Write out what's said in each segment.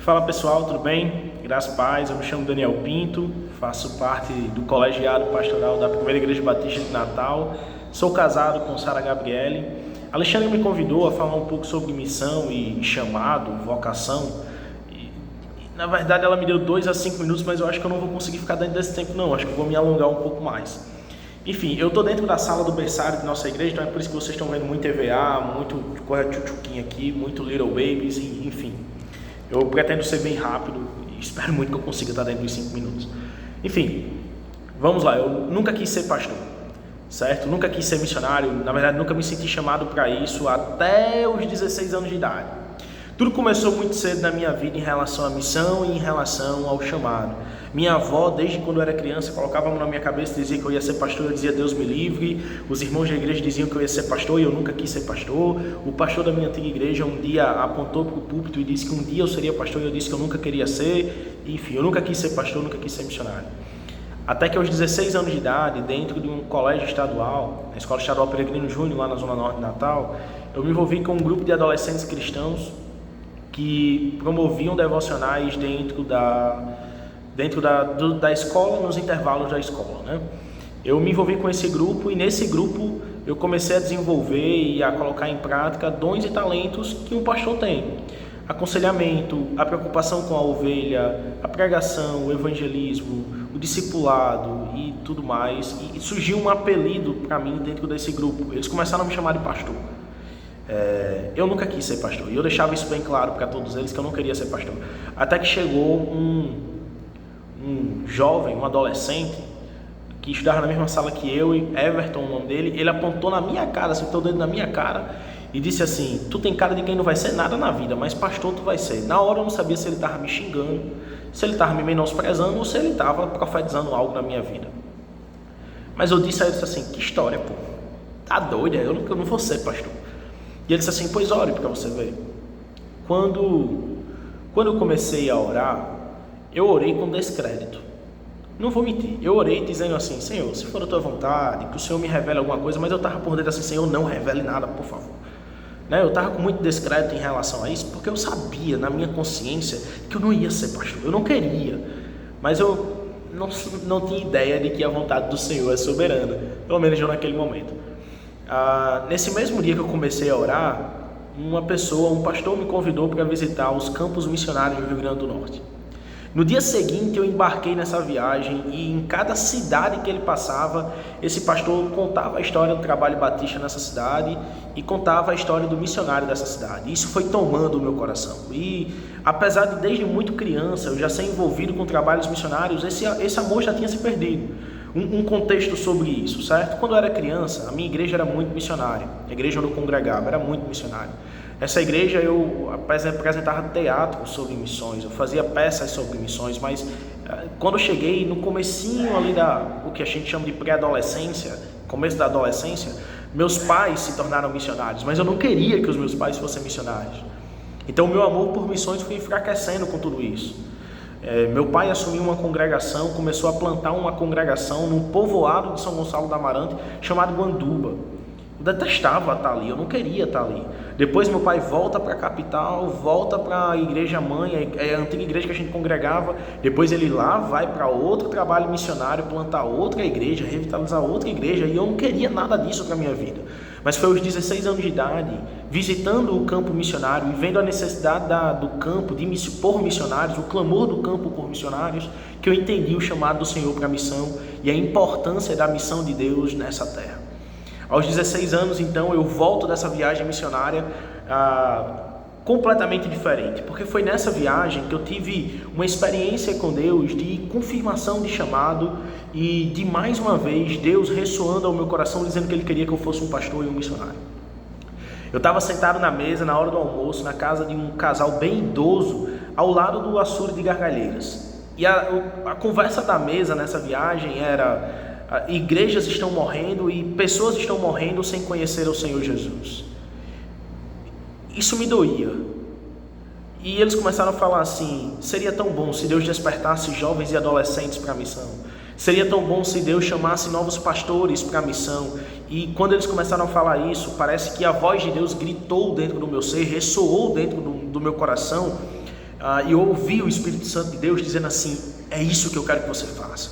Fala pessoal, tudo bem? Graças a Paz, eu me chamo Daniel Pinto, faço parte do colegiado pastoral da Primeira Igreja Batista de Natal, sou casado com Sara Gabriele. Alexandre me convidou a falar um pouco sobre missão e chamado, vocação. Na verdade ela me deu 2 a 5 minutos, mas eu acho que eu não vou conseguir ficar dentro desse tempo não, acho que eu vou me alongar um pouco mais. Enfim, eu estou dentro da sala do berçário de nossa igreja, então é por isso que vocês estão vendo muito EVA, muito Corre Tchutchuquinha aqui, muito Little Babies, enfim. Eu pretendo ser bem rápido e espero muito que eu consiga estar dentro dos 5 minutos. Enfim, vamos lá, eu nunca quis ser pastor, certo? Nunca quis ser missionário, na verdade nunca me senti chamado para isso até os 16 anos de idade. Tudo começou muito cedo na minha vida em relação à missão e em relação ao chamado. Minha avó, desde quando eu era criança, colocava a mão na minha cabeça e dizia que eu ia ser pastor, eu dizia Deus me livre. Os irmãos da igreja diziam que eu ia ser pastor e eu nunca quis ser pastor. O pastor da minha antiga igreja um dia apontou para o púlpito e disse que um dia eu seria pastor e eu disse que eu nunca queria ser. Enfim, eu nunca quis ser pastor, nunca quis ser missionário. Até que aos 16 anos de idade, dentro de um colégio estadual, na Escola Estadual Peregrino Júnior, lá na Zona Norte de Natal, eu me envolvi com um grupo de adolescentes cristãos que promoviam devocionais dentro da escola, nos intervalos da escola, né? Eu me envolvi com esse grupo e nesse grupo eu comecei a desenvolver e a colocar em prática dons e talentos que um pastor tem. Aconselhamento, a preocupação com a ovelha, a pregação, o evangelismo, o discipulado e tudo mais. E surgiu um apelido para mim dentro desse grupo. Eles começaram a me chamar de pastor. Eu nunca quis ser pastor e eu deixava isso bem claro para todos eles que eu não queria ser pastor. Até que chegou um jovem, um adolescente que estudava na mesma sala que eu, Everton, o nome dele. Ele apontou na minha cara, acertou o dedo na minha cara e disse assim: tu tem cara de quem não vai ser nada na vida, mas pastor tu vai ser. Na hora eu não sabia se ele estava me xingando, se ele estava me menosprezando ou se ele estava profetizando algo na minha vida. Mas eu disse a ele assim: que história, pô, tá doida, eu não vou ser pastor. E ele disse assim: pois ore para você ver. Quando eu comecei a orar, eu orei com descrédito. Não vou mentir, eu orei dizendo assim: Senhor, se for a tua vontade, que o Senhor me revele alguma coisa, mas eu estava por dentro assim: Senhor, não revele nada, por favor. Eu estava com muito descrédito em relação a isso, porque eu sabia na minha consciência que eu não ia ser pastor, eu não queria, mas eu não tinha ideia de que a vontade do Senhor é soberana, pelo menos não naquele momento. Nesse mesmo dia que eu comecei a orar, um pastor me convidou para visitar os campos missionários do Rio Grande do Norte. No dia seguinte eu embarquei nessa viagem e em cada cidade que ele passava, esse pastor contava a história do trabalho batista nessa cidade e contava a história do missionário dessa cidade. Isso foi tomando o meu coração. E apesar de desde muito criança eu já ser envolvido com trabalhos missionários, esse amor já tinha se perdido. Um contexto sobre isso, certo? Quando eu era criança, a minha igreja era muito missionária. A igreja onde eu congregava era muito missionária. Essa igreja eu apresentava teatro sobre missões, eu fazia peças sobre missões, mas quando eu cheguei no comecinho ali o que a gente chama de pré-adolescência, começo da adolescência, meus pais se tornaram missionários, mas eu não queria que os meus pais fossem missionários. Então o meu amor por missões foi enfraquecendo com tudo isso. Meu pai assumiu uma congregação, começou a plantar uma congregação num povoado de São Gonçalo do Amarante chamado Guanduba. Eu detestava estar ali, eu não queria estar ali. Depois meu pai volta para a capital, volta para a igreja mãe, a antiga igreja que a gente congregava. Depois ele lá vai para outro trabalho missionário, plantar outra igreja, revitalizar outra igreja, e eu não queria nada disso para a minha vida. Mas foi aos 16 anos de idade, visitando o campo missionário e vendo a necessidade do campo por missionários, o clamor do campo por missionários, que eu entendi o chamado do Senhor para a missão e a importância da missão de Deus nessa terra. Aos 16 anos, então, eu volto dessa viagem missionária completamente diferente, porque foi nessa viagem que eu tive uma experiência com Deus de confirmação de chamado e de, mais uma vez, Deus ressoando ao meu coração, dizendo que Ele queria que eu fosse um pastor e um missionário. Eu estava sentado na mesa, na hora do almoço, na casa de um casal bem idoso, ao lado do açude de Gargalheiras. E a conversa da mesa nessa viagem era: igrejas estão morrendo e pessoas estão morrendo sem conhecer o Senhor Jesus. Isso me doía. E eles começaram a falar assim: seria tão bom se Deus despertasse jovens e adolescentes para a missão. Seria tão bom se Deus chamasse novos pastores para a missão. E quando eles começaram a falar isso, parece que a voz de Deus gritou dentro do meu ser, ressoou dentro do meu coração, e eu ouvi o Espírito Santo de Deus dizendo assim: é isso que eu quero que você faça.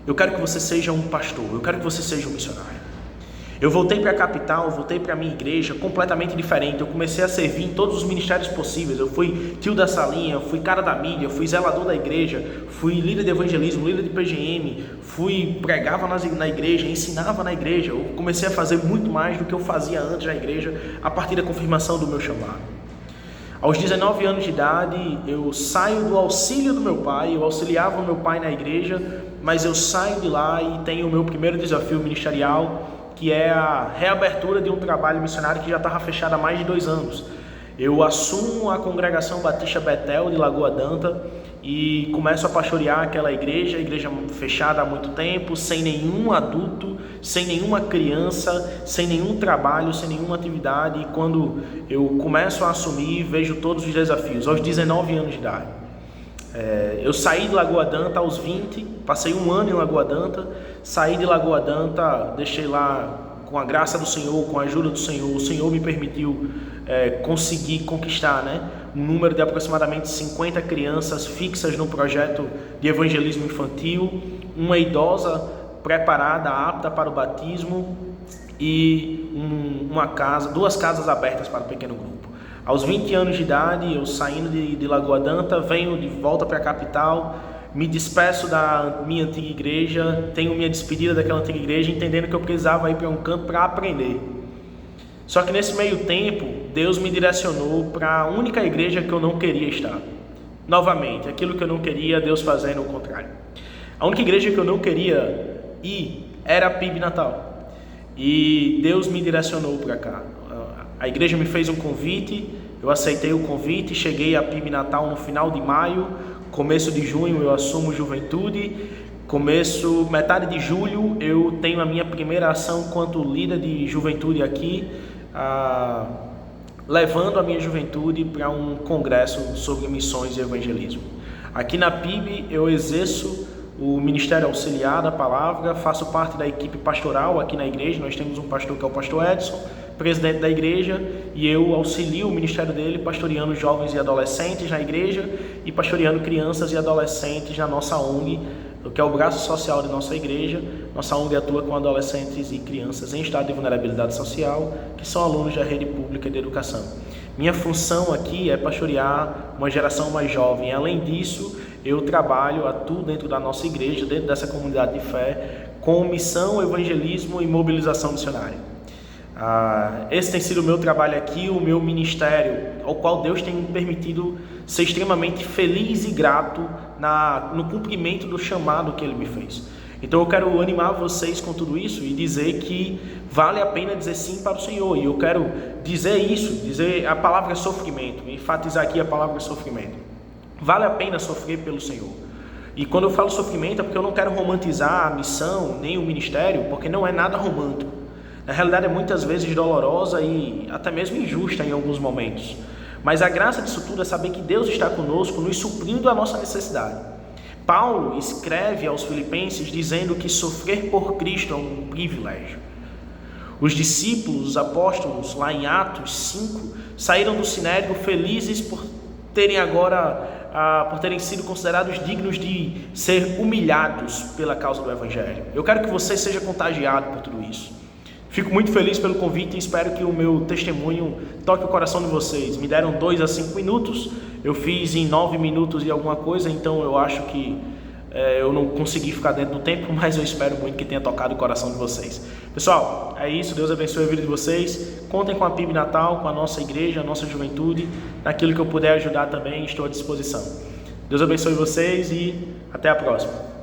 Eu quero que você seja um pastor, eu quero que você seja um missionário. Eu voltei para a capital, voltei para a minha igreja completamente diferente. Eu comecei a servir em todos os ministérios possíveis. Eu fui tio da salinha, fui cara da mídia, fui zelador da igreja, fui líder de evangelismo, líder de PGM, pregava na igreja, ensinava na igreja. Eu comecei a fazer muito mais do que eu fazia antes na igreja, a partir da confirmação do meu chamado. Aos 19 anos de idade, eu saio do auxílio do meu pai. Eu auxiliava o meu pai na igreja, mas eu saio de lá e tenho o meu primeiro desafio ministerial, que é a reabertura de um trabalho missionário que já estava fechado há mais de 2 anos. Eu assumo a Congregação Batista Betel de Lagoa d'Anta e começo a pastorear aquela igreja fechada há muito tempo, sem nenhum adulto, sem nenhuma criança, sem nenhum trabalho, sem nenhuma atividade. E quando eu começo a assumir, vejo todos os desafios, aos 19 anos de idade. Eu saí de Lagoa d'Anta aos 20, passei 1 ano em Lagoa d'Anta, saí de Lagoa d'Anta, deixei lá com a graça do Senhor, com a ajuda do Senhor. O Senhor me permitiu conseguir conquistar, um número de aproximadamente 50 crianças fixas no projeto de evangelismo infantil, uma idosa preparada, apta para o batismo e 2 casas abertas para o pequeno grupo. Aos 20 anos de idade, eu saindo de Lagoa d'Anta, venho de volta para a capital, me despeço da minha antiga igreja, tenho minha despedida daquela antiga igreja, entendendo que eu precisava ir para um canto para aprender. Só que nesse meio tempo, Deus me direcionou para a única igreja que eu não queria estar. Novamente, aquilo que eu não queria, Deus fazendo o contrário. A única igreja que eu não queria ir era a PIB Natal. E Deus me direcionou para cá. A igreja me fez um convite, eu aceitei o convite, cheguei a PIB Natal no final de maio, começo de junho eu assumo juventude, metade de julho eu tenho a minha primeira ação quanto líder de juventude aqui, levando a minha juventude para um congresso sobre missões e evangelismo. Aqui na PIB eu exerço o Ministério Auxiliar da Palavra, faço parte da equipe pastoral aqui na igreja. Nós temos um pastor que é o pastor Edson, presidente da igreja, e eu auxilio o ministério dele pastoreando jovens e adolescentes na igreja e pastoreando crianças e adolescentes na nossa ONG, que é o braço social de nossa igreja. Nossa ONG atua com adolescentes e crianças em estado de vulnerabilidade social, que são alunos da rede pública de educação. Minha função aqui é pastorear uma geração mais jovem. Além disso, eu atuo dentro da nossa igreja, dentro dessa comunidade de fé, com missão, evangelismo e mobilização missionária. Esse tem sido o meu trabalho aqui, o meu ministério, ao qual Deus tem me permitido ser extremamente feliz e grato no cumprimento do chamado que Ele me fez. Então eu quero animar vocês com tudo isso e dizer que vale a pena dizer sim para o Senhor. E eu quero dizer a palavra sofrimento, enfatizar aqui a palavra sofrimento. Vale a pena sofrer pelo Senhor. E quando eu falo sofrimento é porque eu não quero romantizar a missão nem o ministério, porque não é nada romântico. Na realidade é muitas vezes dolorosa e até mesmo injusta em alguns momentos. Mas a graça disso tudo é saber que Deus está conosco, nos suprindo a nossa necessidade. Paulo escreve aos Filipenses dizendo que sofrer por Cristo é um privilégio. Os discípulos, os apóstolos, lá em Atos 5, saíram do sinédrio felizes por terem sido considerados dignos de ser humilhados pela causa do Evangelho. Eu quero que você seja contagiado por tudo isso. Fico muito feliz pelo convite e espero que o meu testemunho toque o coração de vocês. Me deram 2 a 5 minutos, eu fiz em 9 minutos e alguma coisa, então eu acho que eu não consegui ficar dentro do tempo, mas eu espero muito que tenha tocado o coração de vocês. Pessoal, é isso, Deus abençoe a vida de vocês. Contem com a PIB Natal, com a nossa igreja, a nossa juventude, naquilo que eu puder ajudar também, estou à disposição. Deus abençoe vocês e até a próxima.